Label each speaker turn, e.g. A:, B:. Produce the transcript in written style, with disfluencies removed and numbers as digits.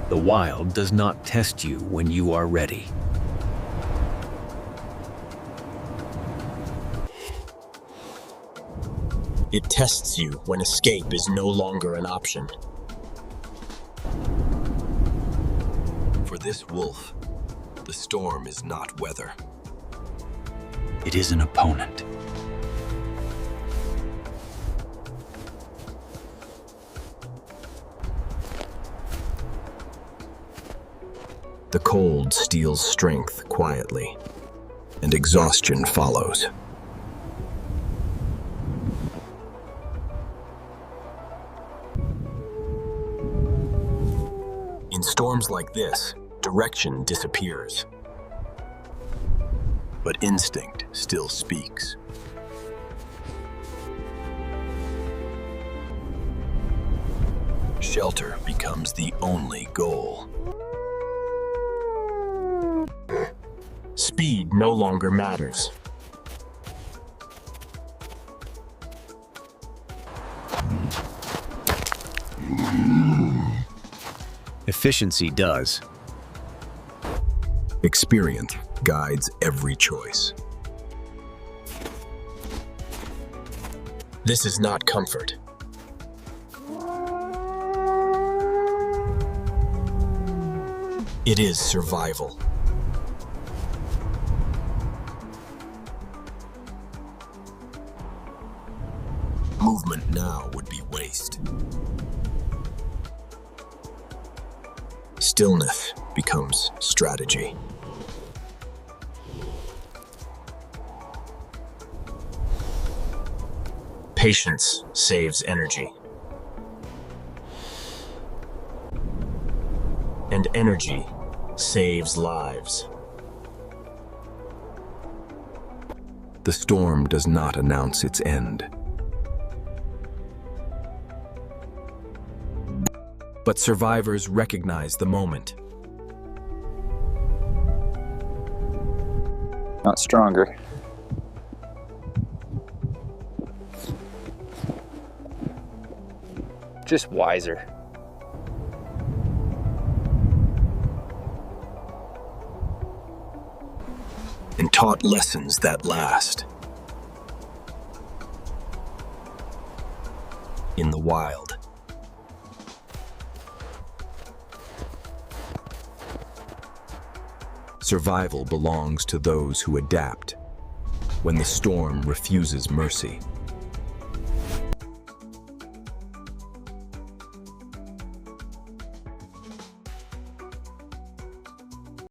A: The wild does not test you when you are ready.
B: It tests you when escape is no longer an option. For this wolf, the storm is not weather.
A: It is an opponent.
B: The cold steals strength quietly, and exhaustion follows. In storms like this, direction disappears. But instinct still speaks. Shelter becomes the only goal. Speed no longer matters.
A: Efficiency does.
B: Experience guides every choice. This is not comfort. It is survival. Movement now would be waste. Stillness becomes strategy. Patience saves energy. And energy saves lives. The storm does not announce its end. But survivors recognize the moment.
C: Not stronger. Just wiser.
B: And taught lessons that last. In the wild. Survival belongs to those who adapt when the storm refuses mercy.